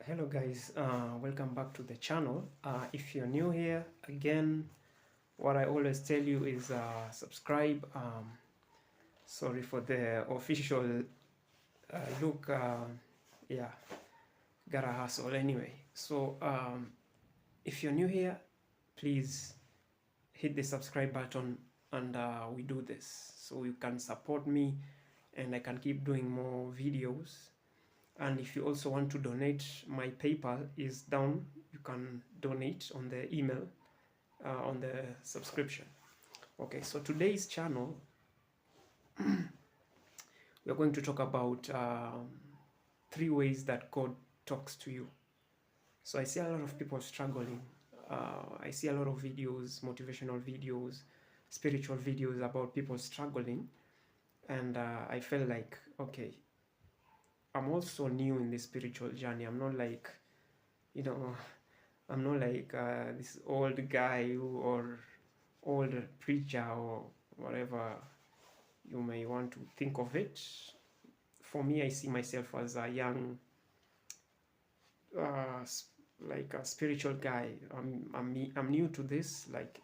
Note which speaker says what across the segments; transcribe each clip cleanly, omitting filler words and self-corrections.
Speaker 1: Hello guys, welcome back to the channel. If you're new here, again, what I always tell you is subscribe. Sorry for the official look. Yeah, gotta hustle anyway. So if you're new here, please hit the subscribe button and we do this so you can support me and I can keep doing more videos. And if you also want to donate, my PayPal is down. You can donate on the email on the subscription. Okay, so today's channel, we're going to talk about 3 ways that God talks to you. So I see a lot of people struggling. I see a lot of videos, motivational videos, spiritual videos about people struggling. And I felt like, okay, I'm also new in this spiritual journey. I'm not like, you know, I'm not like this old guy or old preacher or whatever you may want to think of it. For me, I see myself as a young, uh, like a spiritual guy. I'm new to this. Like,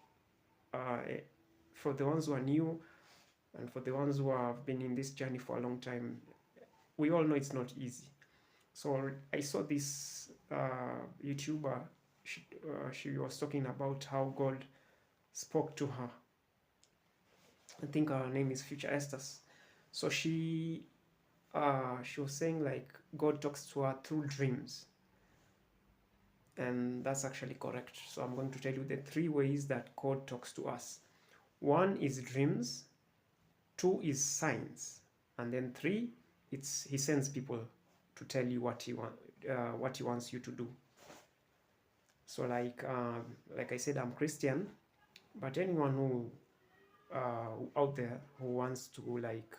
Speaker 1: for the ones who are new and for the ones who have been in this journey for a long time, we all know it's not easy. So I saw this YouTuber. She was talking about how God spoke to her. I think her name is Future Estes. So she was saying like God talks to her through dreams, and that's actually correct. So I'm going to tell you the 3 ways that God talks to us. One is dreams, two is signs, and then three, it's He sends people to tell you what He wants you to do. So like I said, I'm Christian, but anyone who out there who wants to like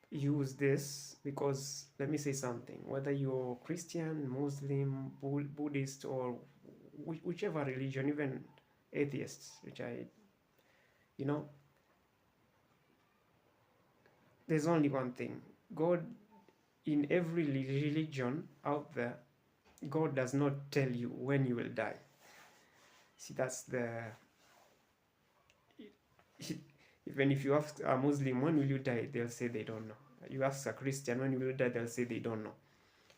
Speaker 1: use this, because let me say something, whether you're Christian, Muslim, Buddhist, or whichever religion, even atheists, which you know, there's only one thing. God, in every religion out there, God does not tell you when you will die. See, that's the even if you ask a Muslim when will you die, they'll say they don't know. You ask a Christian when will you die, they'll say they don't know.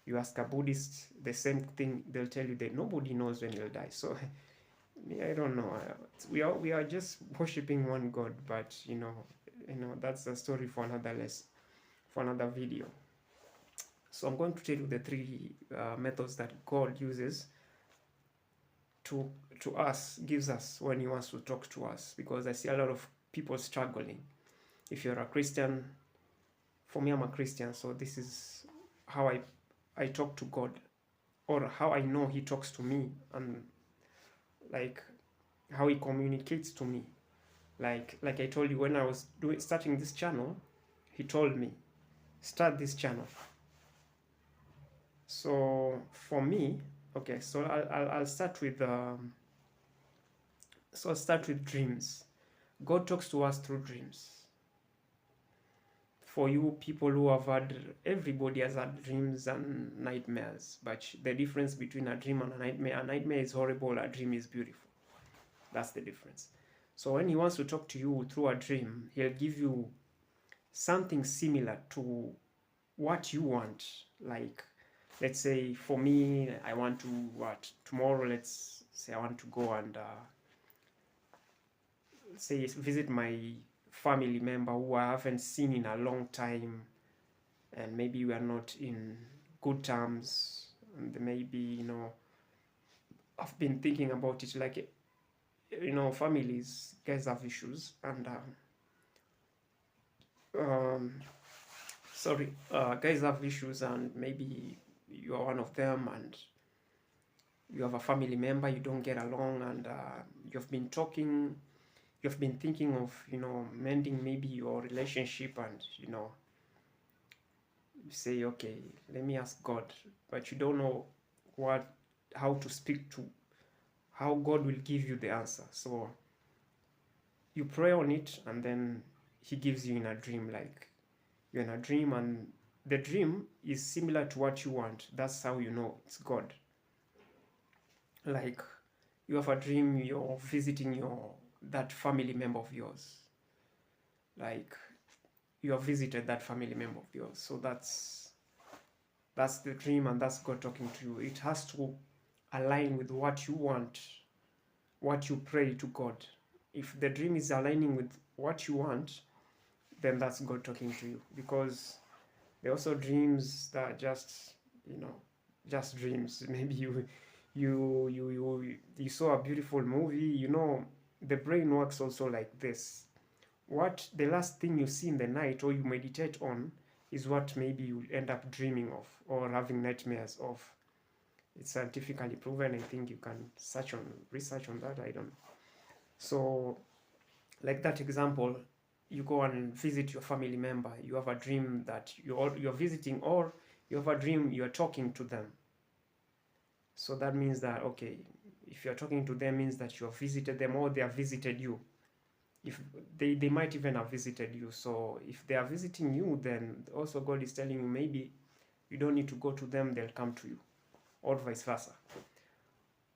Speaker 1: You ask a Buddhist the same thing, they'll tell you that nobody knows when you'll die. So I don't know. We are just worshiping one God, but that's a story for another video. So I'm going to tell you the 3 methods that God uses to us, gives us when He wants to talk to us, because I see a lot of people struggling. If you're a Christian, for me, I'm a Christian, so this is how I talk to God, or how I know He talks to me, and like how He communicates to me. Like I told you, when I was starting this channel, He told me, start this channel. So for me, okay, so I'll start with I'll start with dreams. God talks to us through dreams. For you people who have had, everybody has had dreams and nightmares, but the difference between a dream and a nightmare is horrible, a dream is beautiful. That's the difference. So when He wants to talk to you through a dream, He'll give you something similar to what you want. Like, let's say for me, I want to tomorrow, let's say I want to go and say visit my family member who I haven't seen in a long time, and maybe we are not in good terms, and maybe I've been thinking about it, like families, guys have issues, and guys have issues, and maybe you are one of them, and you have a family member you don't get along, and you've been talking, you've been thinking of mending maybe your relationship, and you say, okay, let me ask God, but you don't know how to speak to, how God will give you the answer. So you pray on it, and then He gives you in a dream. Like, you're in a dream, and the dream is similar to what you want, that's how you know it's God. Like you have a dream, you're visiting that family member of yours, like you have visited that family member of yours. So that's the dream, and that's God talking to you. It has to align with what you want, what you pray to God. If the dream is aligning with what you want, then that's God talking to you. Because there are also dreams that are just, just dreams. Maybe you saw a beautiful movie. The brain works also like this. What the last thing you see in the night or you meditate on is what maybe you end up dreaming of or having nightmares of. It's scientifically proven. I think you can research on that. I don't know. So, like that example, you go and visit your family member. You have a dream that you're visiting, or you have a dream you're talking to them. So that means that, okay, if you're talking to them, means that you have visited them or they have visited you. If they might even have visited you. So if they are visiting you, then also God is telling you maybe you don't need to go to them, they'll come to you, or vice versa.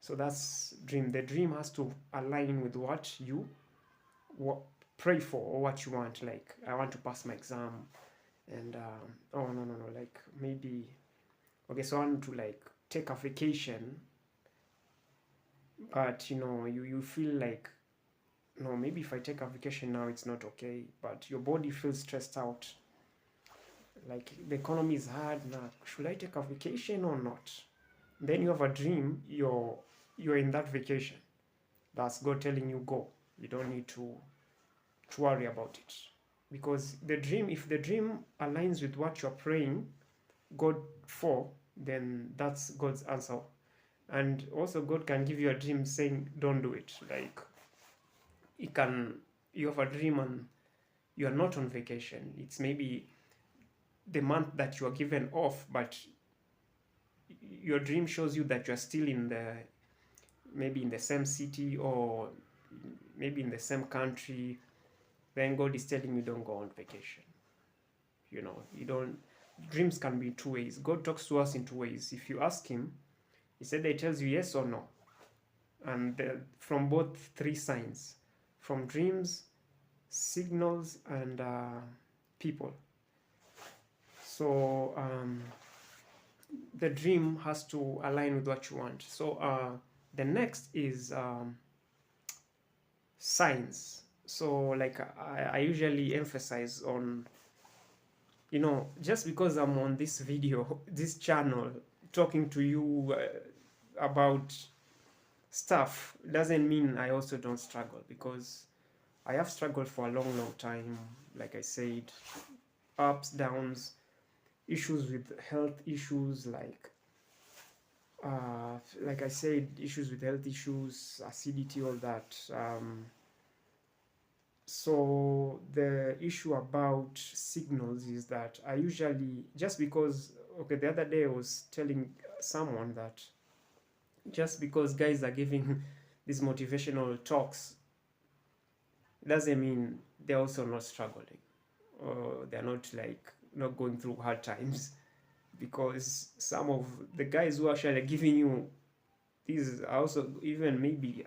Speaker 1: So that's dream. The dream has to align with what you pray for or what you want. Like, I want to pass my exam, and oh no, like maybe, okay, so I want to like take a vacation, but you feel like, no, maybe if I take a vacation now it's not okay, but your body feels stressed out, like the economy is hard now, should I take a vacation or not? Then you have a dream, you're in that vacation, that's God telling you go, you don't need to worry about it. Because if the dream aligns with what you're praying God for, then that's God's answer. And also God can give you a dream saying don't do it. Like you have a dream and you are not on vacation, it's maybe the month that you are given off, but your dream shows you that you're still maybe in the same city or maybe in the same country. Then God is telling you don't go on vacation. Dreams can be two ways. God talks to us in two ways. If you ask him, he said he tells you yes or no, and from both three signs, from dreams, signals, and people. So the dream has to align with what you want. So the next is signs. So like I usually emphasize on, just because I'm on this video, this channel, talking to you about stuff, doesn't mean I also don't struggle, because I have struggled for a long time. Like I said, ups, downs, issues with health issues, like I said, issues with health issues, acidity, all that. So the issue about signals is that I usually, just because, okay, the other day I was telling someone that just because guys are giving these motivational talks doesn't mean they're also not struggling, or they're not going through hard times. Because some of the guys who are actually giving you these are also even maybe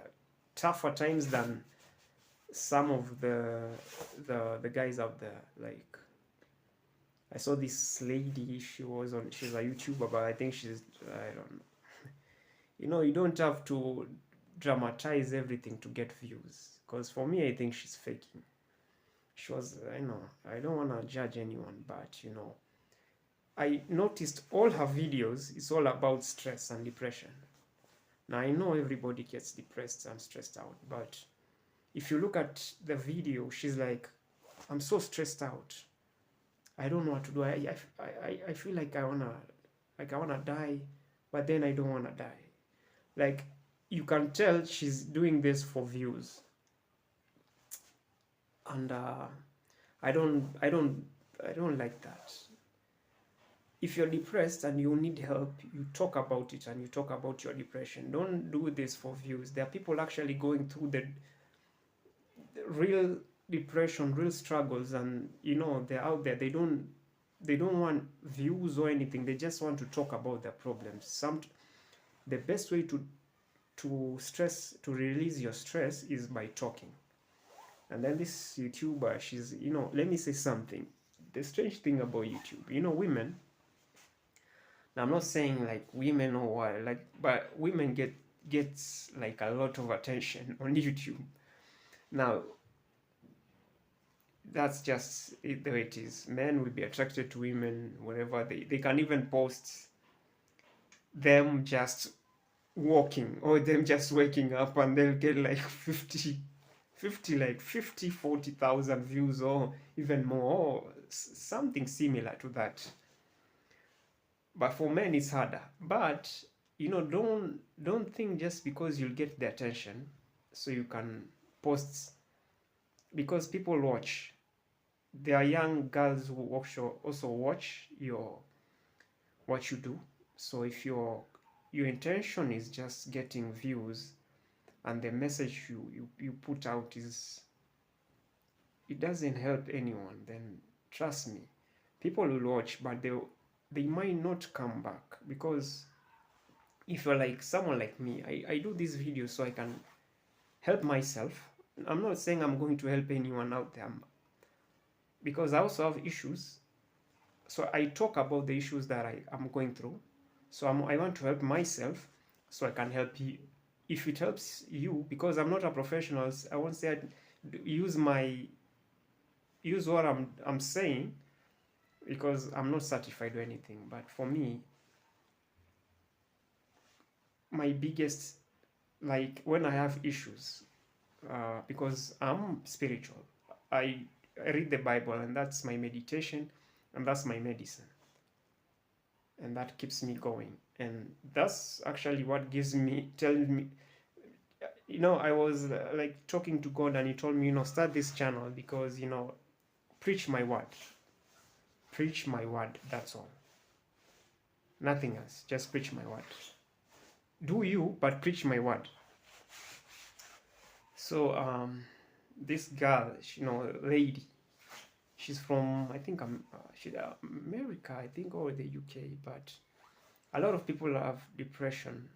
Speaker 1: tougher times than some of the guys out there. Like, I saw this lady, she's a YouTuber, but I think I don't know. You don't have to dramatize everything to get views, because for me, I think she's faking. I don't want to judge anyone, but I noticed all her videos, it's all about stress and depression. Now, I know everybody gets depressed and stressed out, but if you look at the video, she's like, I'm so stressed out, I don't know what to do. I feel like I wanna die, but then I don't wanna die. Like, you can tell she's doing this for views. And I don't like that. If you're depressed and you need help, you talk about it and you talk about your depression. Don't do this for views. There are people actually going through the real depression, real struggles, and they're out there. They don't they don't want views or anything. They just want to talk about their problems. The best way to release your stress is by talking. And then this YouTuber, she's, let me say something. The strange thing about YouTube, women, now I'm not saying like women or what, like, but women gets like a lot of attention on YouTube. Now, that's just the way it is. Men will be attracted to women wherever they can even post them just walking or them just waking up, and they'll get like 40,000 views or even more, or something similar to that. But for men it's harder. But don't think just because you'll get the attention so you can post, because people watch. There are young girls who also watch what you do. So if your intention is just getting views, and the message you put out it doesn't help anyone, then trust me, people will watch, but they might not come back. Because if you're like someone like me, I do these videos so I can help myself. I'm not saying I'm going to help anyone out there, because I also have issues. So I talk about the issues that I'm going through. So I want to help myself so I can help you. If it helps you, because I'm not a professional, I won't say use what I'm saying, because I'm not certified or anything. But for me, my biggest, like when I have issues, because I'm spiritual, I read the Bible, and that's my meditation, and that's my medicine, and that keeps me going. And that's actually what tells me, I was like talking to God, and he told me, start this channel because, preach my word. Preach my word, that's all. Nothing else, just preach my word. Do you, but preach my word. So this girl, lady, she's from, I think, America, I think, or the UK, but a lot of people have depression.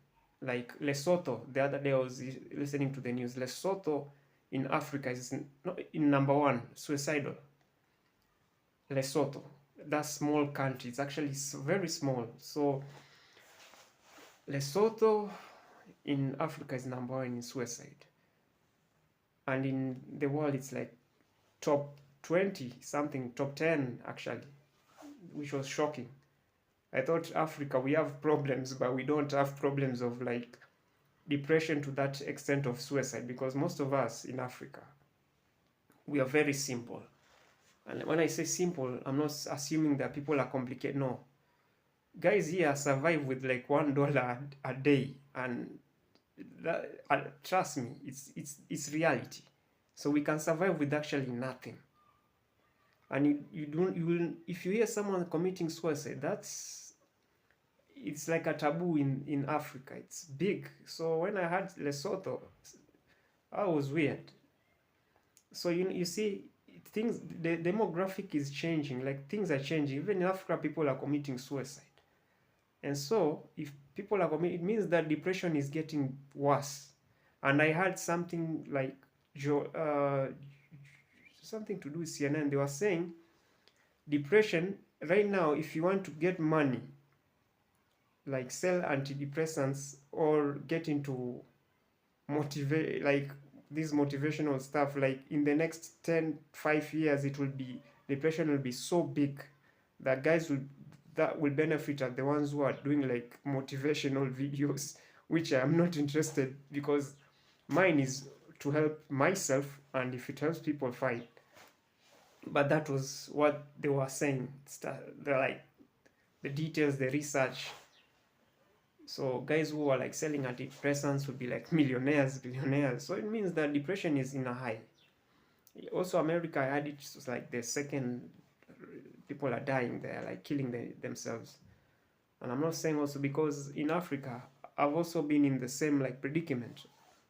Speaker 1: Like Lesotho, the other day I was listening to the news. Lesotho in Africa is in number one, suicidal. Lesotho, that small country, it's actually very small. So Lesotho in Africa is number one in suicide. And in the world, it's like top 20 something, top 10 actually, which was shocking. I thought Africa, we have problems, but we don't have problems of like depression to that extent of suicide, because most of us in Africa, we are very simple. And when I say simple, I'm not assuming that people are complicated. No. Guys here survive with like $1 a day, and that, trust me, it's reality. So we can survive with actually nothing. And if you hear someone committing suicide, it's like a taboo in Africa. It's big. So when I heard Lesotho, I was weird. So you see, the demographic is changing. Like, things are changing. Even in Africa, people are committing suicide. And so if people are committing, it means that depression is getting worse. And I heard something like something to do with CNN. They were saying depression right now, if you want to get money, like sell antidepressants or get into like this motivational stuff, like in the next 5 years, depression will be so big that that will benefit are the ones who are doing like motivational videos, which I am not interested, because mine is to help myself, and if it helps people, fine. But that was what they were saying. They're like the details, the research. So guys who are like selling antidepressants will be like millionaires, billionaires. So it means that depression is in a high. Also, America, I heard it's like the second, people are dying there, like killing themselves. And I'm not saying also, because in Africa, I've also been in the same like predicament.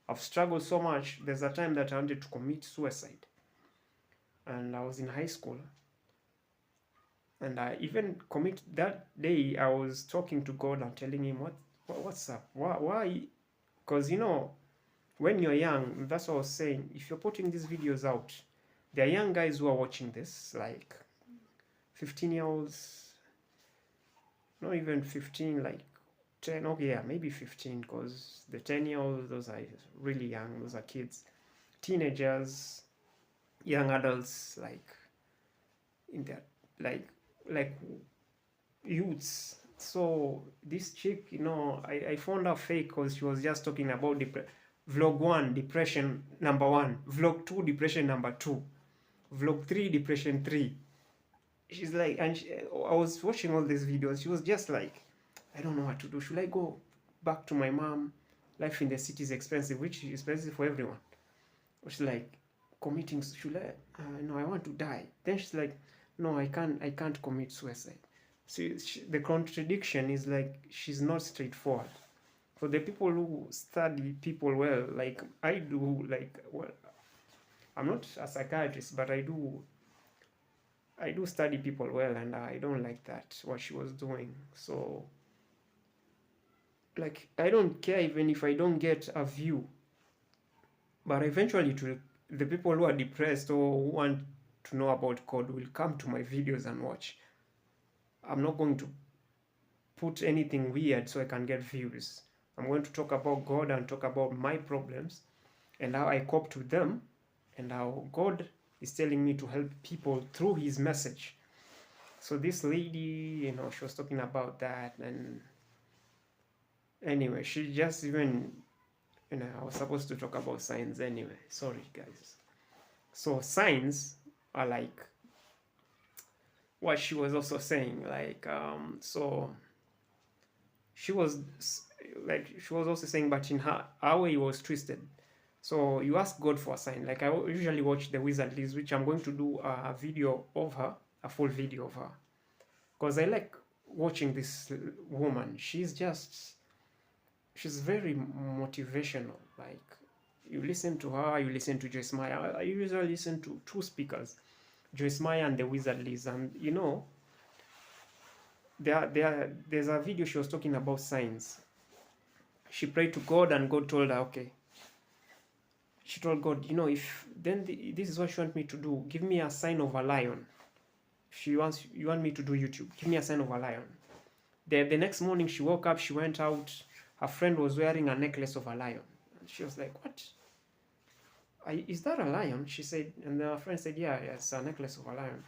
Speaker 1: I've struggled so much. There's a time that I wanted to commit suicide, and I was in high school. And I even commit that day. I was talking to God and telling him what's up, why? Because when you're young, that's what I was saying. If you're putting these videos out, there are young guys who are watching this, like 15-year-olds, not even 15, like 10. Okay, yeah, maybe 15, because the 10-year-olds, those are really young. Those are kids, teenagers, young adults, like in their like youths. So this chick, I found her fake because she was just talking about vlog 1 depression number 1, vlog 2 depression number 2, vlog 3 depression 3. She's like, and I was watching all these videos. She was just like, I don't know what to do. Should I go back to my mom? Life in the city is expensive, which is expensive for everyone. She's like, committing, should I? No, I want to die. Then she's like, no, I can't commit suicide. So the contradiction is like, she's not straightforward. For the people who study people well, like I do, like, well, I'm not a psychiatrist, but I do study people well, and I don't like that, what she was doing. So, like, I don't care even if I don't get a view, but eventually the people who are depressed or who want to know about God will come to my videos and watch. I'm not going to put anything weird so I can get views. I'm going to talk about God and talk about my problems and how I coped with them, and how God is telling me to help people through his message. So this lady, she was talking about that, and anyway, she just even, I was supposed to talk about signs anyway. Sorry, guys. So signs are like what she was also saying, like, so she was also saying, but in her way it was twisted. So you ask God for a sign. Like, I usually watch the Wizard Liz, which I'm going to do a video of her, a full video of her, because I like watching this woman. She's very motivational. Like, you listen to her, you listen to Joyce Meyer. I usually listen to two speakers, Joyce Meyer and the Wizard Liz, and there's a video she was talking about signs. She prayed to God, and God told her, okay. She told God, if then this is what you want me to do, give me a sign of a lion. If you want me to do YouTube, give me a sign of a lion. The next morning she woke up, she went out, her friend was wearing a necklace of a lion. And she was like, what? Is that a lion? She said, and her friend said, yeah, it's a necklace of a lion.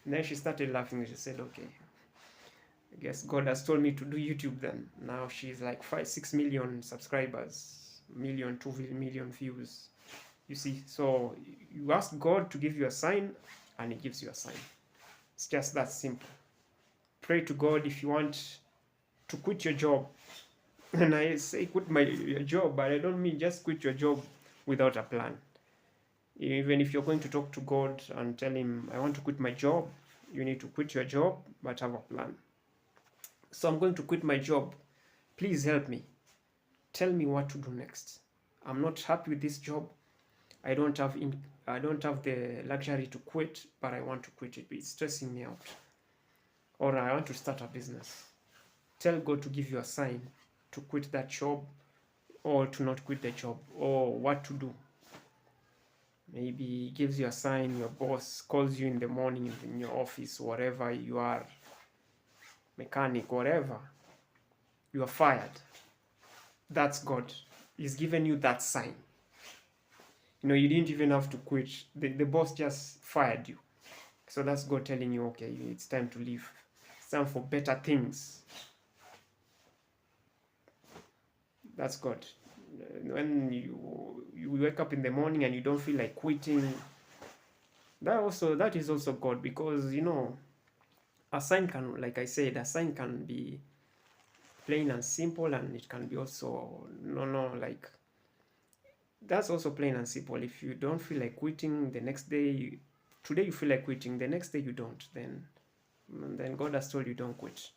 Speaker 1: And then she started laughing. She said, okay, I guess God has told me to do YouTube then. Now she's like 5-6 million subscribers, 2 million views. You see, so you ask God to give you a sign, and he gives you a sign. It's just that simple. Pray to God if you want to quit your job. And I say quit your job, but I don't mean just quit your job without a plan. Even if you're going to talk to God and tell him, I want to quit my job, you need to quit your job, but have a plan. So I'm going to quit my job. Please help me. Tell me what to do next. I'm not happy with this job. I don't have the luxury to quit, but I want to quit it. It's stressing me out. Or I want to start a business. Tell God to give you a sign to quit that job, or to not quit the job, or what to do. Maybe he gives you a sign, your boss calls you in the morning in your office, wherever you are, mechanic, whatever, you are fired. That's God. He's given you that sign. You didn't even have to quit. The boss just fired you. So that's God telling you, okay, it's time to leave. It's time for better things. That's God. When you wake up in the morning and you don't feel like quitting, that is also God, because a sign can, like I said, a sign can be plain and simple, and it can be also like, that's also plain and simple. If you don't feel like quitting the next day, today you feel like quitting, the next day you don't, then God has told you don't quit.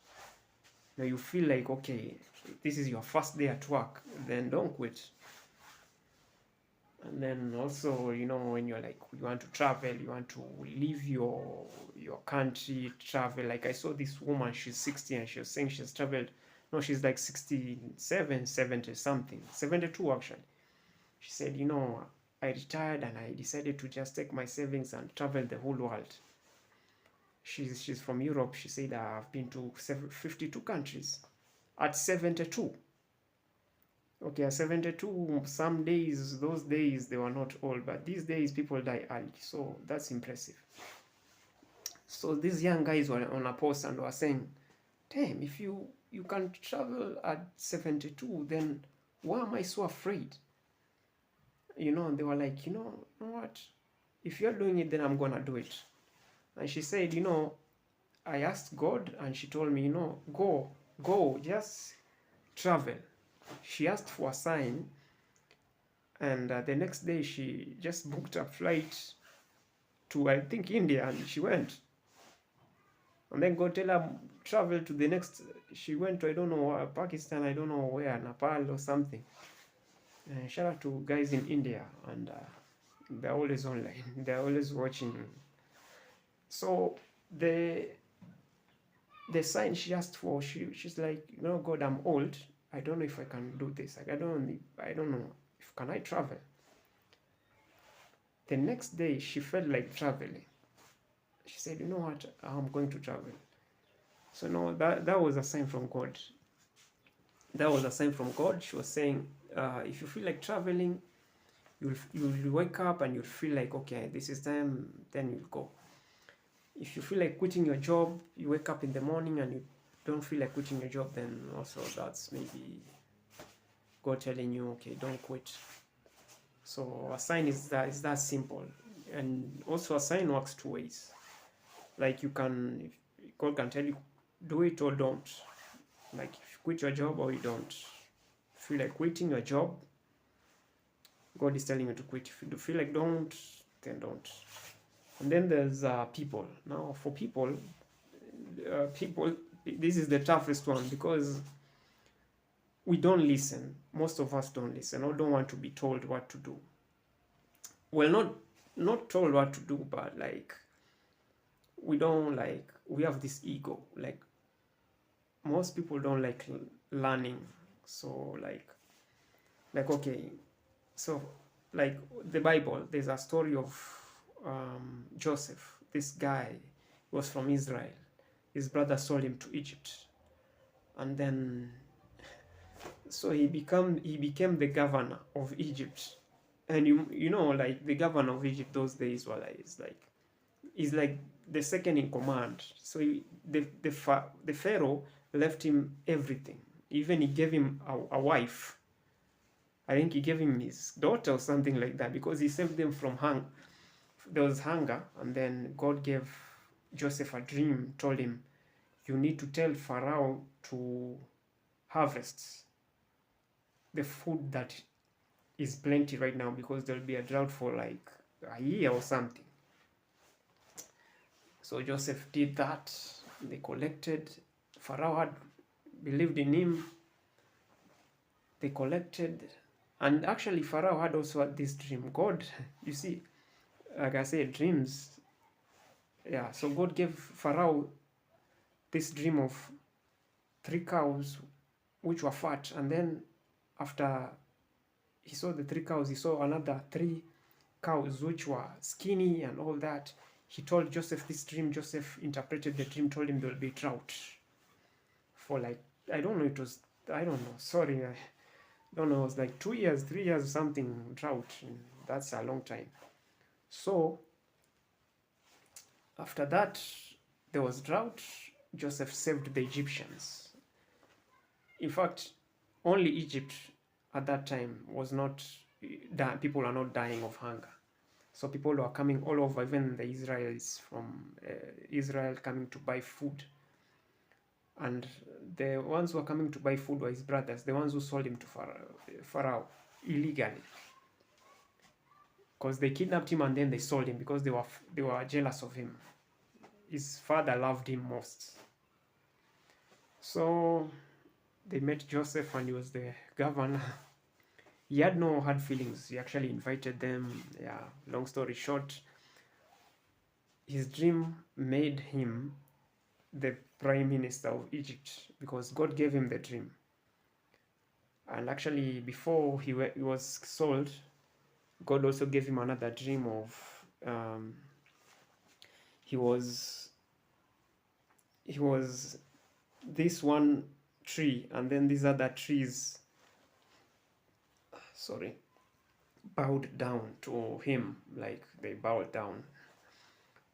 Speaker 1: Now you feel like, okay, this is your first day at work, then don't quit. And then also, you know, when you're like, you want to travel, you want to leave your country, travel. Like I saw this woman, she's 60 and she was saying she's traveled, no, she's like 67, 70 something, 72 actually. She said, you know, I retired and I decided to just take my savings and travel the whole world. She's from Europe. She said, I've been to 52 countries at 72. Okay, at 72, some days, those days, they were not old, but these days people die early. So that's impressive. So these young guys were on a post and were saying, damn, if you can travel at 72, then why am I so afraid? You know, and they were like, you know what? If you're doing it, then I'm going to do it. And she said, you know, I asked God and she told me, you know, go, just travel. She asked for a sign, and the next day she just booked a flight to, I think, India, and she went. And then God tell her travel to the next. She went to, I don't know, Pakistan, I don't know where, Nepal or something. Shout out to guys in India, and they're always online. They're always watching. So the sign she asked for, she's like, you know, God, I'm old. I don't know if I can do this. Like, I don't know if can I travel. The next day she felt like traveling. She said, you know what, I'm going to travel. So no, that was a sign from God. That was a sign from God. She was saying, if you feel like traveling, you'll wake up and you'll feel like, okay, this is time, then you'll go. If you feel like quitting your job, you wake up in the morning and you don't feel like quitting your job, then also that's maybe God telling you, okay, don't quit. So a sign is that simple. And also a sign works two ways. Like God can tell you, do it or don't. Like if you quit your job or you don't feel like quitting your job, God is telling you to quit. If you do feel like don't, then don't. And then there's people. Now for people, this is the toughest one, because we don't listen. Most of us don't listen or don't want to be told what to do. Well, not told what to do, but like we have this ego. Like most people don't like learning. So like okay, so like the Bible, there's a story of Joseph. This guy was from Israel. His brother sold him to Egypt, and then so he became the governor of Egypt. And you know, like the governor of Egypt those days were he's like the second in command. So the Pharaoh left him everything. Even he gave him a wife. I think he gave him his daughter or something like that, because he saved them from hunger. There was hunger, and then God gave Joseph a dream, told him, you need to tell Pharaoh to harvest the food that is plenty right now, because there'll be a drought for like a year or something. So Joseph did that. They collected. Pharaoh had believed in him. They collected. And actually Pharaoh had also had this dream. God, you see, like I said, dreams. Yeah, so God gave Pharaoh this dream of 3 cows which were fat, and then after he saw the 3 cows, he saw another 3 cows which were skinny and all that. He told Joseph this dream. Joseph interpreted the dream, told him there will be drought for like, I don't know, it was like 2 years, 3 years or something, drought. That's a long time. So after that, there was drought. Joseph saved the Egyptians. In fact, only Egypt at that time was not, people are not dying of hunger. So people were coming all over, even the Israelis from Israel coming to buy food. And the ones who were coming to buy food were his brothers, the ones who sold him to Pharaoh illegally. Because they kidnapped him and then they sold him because they were jealous of him. His father loved him most. So they met Joseph and he was the governor. He had no hard feelings. He actually invited them. Yeah, long story short, his dream made him the prime minister of Egypt because God gave him the dream. And actually, before he was sold, God also gave him another dream of he was this one tree, and then these other trees, sorry, bowed down to him, like they bowed down.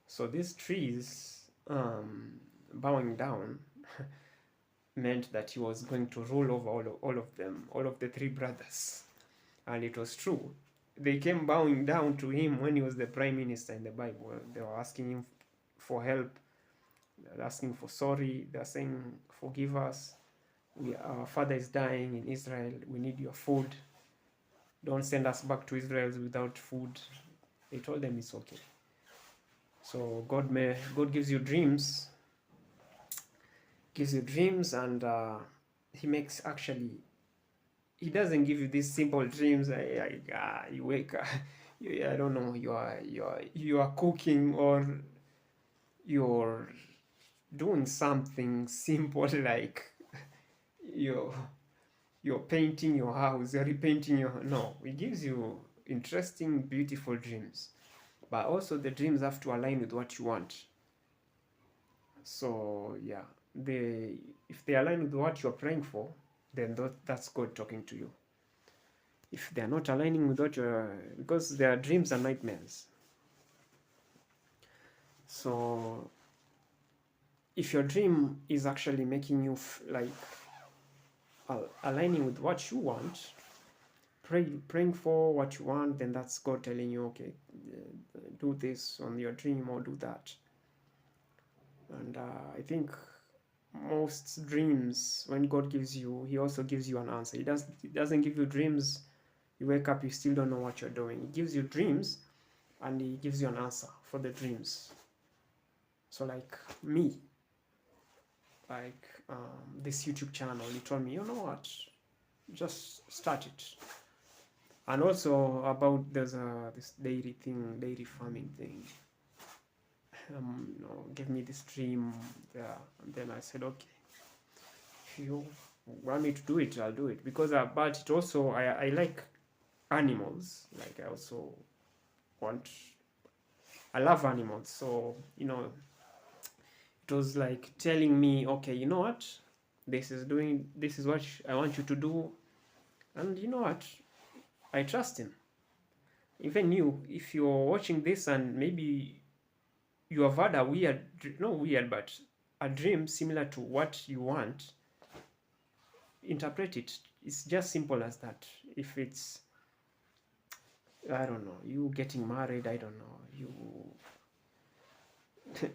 Speaker 1: So these trees bowing down meant that he was going to rule over all of them, all of the three brothers. And it was true. They came bowing down to him when he was the prime minister in the Bible. They were asking him for help. They're asking for sorry. They're saying, forgive us. Our father is dying in Israel. We need your food. Don't send us back to Israel without food. They told them it's okay. So God gives you dreams. Gives you dreams, and he makes actually. He doesn't give you these simple dreams. You wake up. I don't know. You are cooking, or you're doing something simple like you're painting your house, you're repainting your. No, it gives you interesting, beautiful dreams, but also the dreams have to align with what you want. So yeah, if they align with what you're praying for, then that's God talking to you. If they're not aligning with what you're, because their dreams are nightmares. So if your dream is actually making you aligning with what you want, praying for what you want, then that's God telling you, okay, do this on your dream or do that. And I think most dreams, when God gives you, he also gives you an answer. He doesn't give you dreams, you wake up, you still don't know what you're doing. He gives you dreams and he gives you an answer for the dreams. So like me, like this YouTube channel, he told me, you know what, just start it. And also about there's this dairy farming thing. Give me this dream there, and then I said, okay, if you want me to do it, I'll do it, because but it also I like animals. Like I love animals, so it was like telling me, okay, you know what, this is what I want you to do, and you know what, I trust him. Even you, if you're watching this and maybe you have had a dream similar to what you want, interpret it. It's just simple as that. If it's, I don't know, you getting married, I don't know,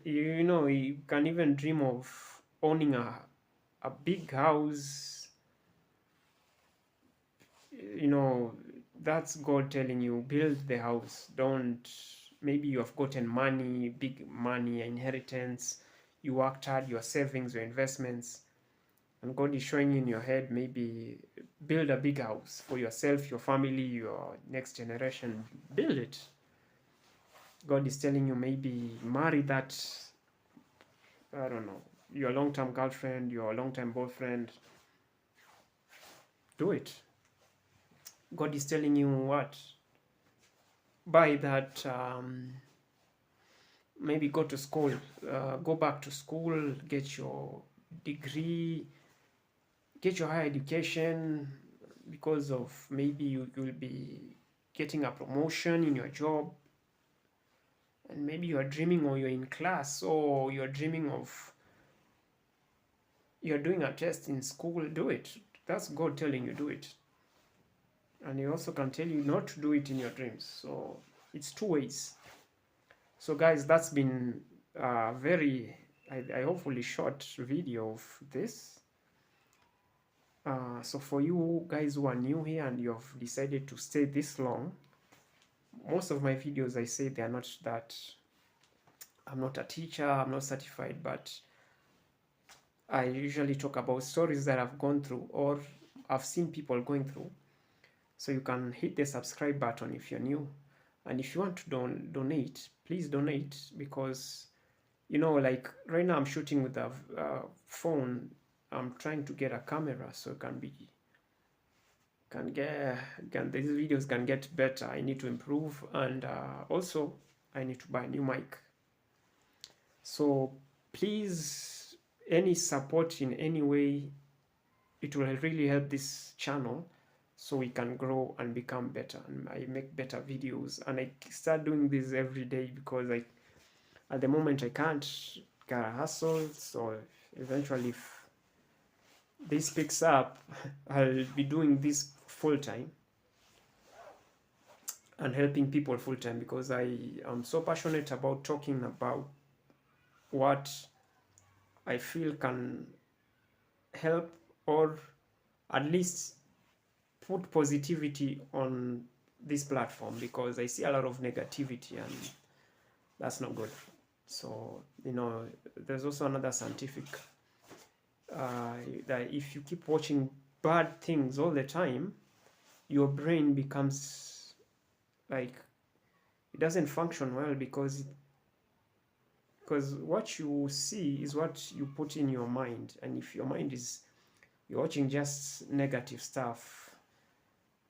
Speaker 1: you can even dream of owning a big house. That's God telling you, build the house. Don't, maybe you have gotten money, big money, inheritance, you worked hard, your savings, your investments, and God is showing you in your head, maybe build a big house for yourself, your family, your next generation. Build it. God is telling you, maybe marry that, I don't know, your long-term girlfriend, your long-term boyfriend. Do it. God is telling you what? Buy that, maybe go to school, go back to school, get your degree, get your higher education, because of maybe you'll be getting a promotion in your job, and maybe you are dreaming, or you're in class, or you're dreaming of you're doing a test in school. Do it. That's God telling you, do it. And he also can tell you not to do it in your dreams. So it's two ways. So guys, that's been a very, I hopefully short video of this. So for you guys who are new here and you have decided to stay this long, most of my videos, I say they are not that, I'm not a teacher, I'm not certified, but I usually talk about stories that I've gone through or I've seen people going through. So you can hit the subscribe button if you're new, and if you want to donate, please donate, because you know, like right now I'm shooting with a phone. I'm trying to get a camera so it can these videos can get better. I need to improve, and also I need to buy a new mic. So please, any support in any way, it will really help this channel so we can grow and become better, and I make better videos, and I start doing this every day because at the moment I can't get a hustle. So eventually, if this picks up, I'll be doing this full time and helping people full time, because I am so passionate about talking about what I feel can help, or at least put positivity on this platform, because I see a lot of negativity and that's not good. So, you know, there's also another scientific that if you keep watching bad things all the time, your brain becomes like, it doesn't function well, because what you see is what you put in your mind, and if your mind is, you're watching just negative stuff,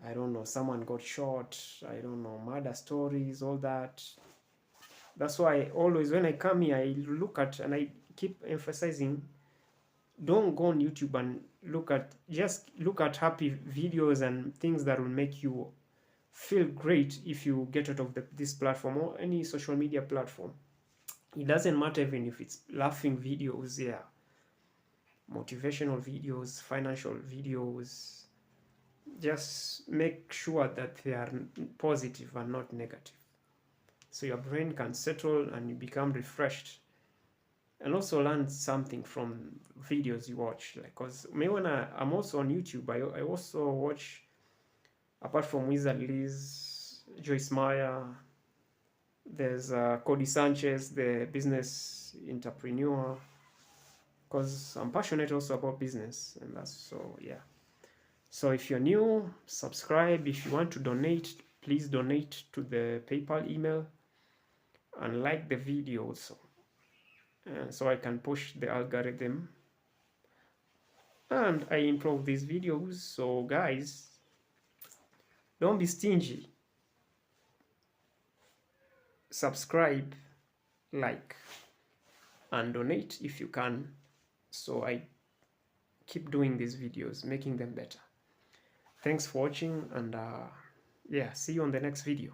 Speaker 1: I don't know, someone got shot, I don't know, murder stories, all that. That's why always when I come here, I look at, and I keep emphasizing, don't go on YouTube and just look at happy videos and things that will make you feel great if you get out of this platform or any social media platform. It doesn't matter even if it's laughing videos, yeah, motivational videos, financial videos. Just make sure that they are positive and not negative, so your brain can settle and you become refreshed, and also learn something from videos you watch. Like, because me, when I'm also on YouTube, I also watch, apart from Wizard Liz, Joyce Meyer, there's Cody Sanchez, the business entrepreneur, because I'm passionate also about business, and that's, so yeah. So if you're new, subscribe. If you want to donate, please donate to the PayPal email, and like the video also, so I can push the algorithm and I improve these videos. So guys, don't be stingy. Subscribe, like, and donate if you can, so I keep doing these videos, making them better. Thanks for watching, and yeah, see you on the next video.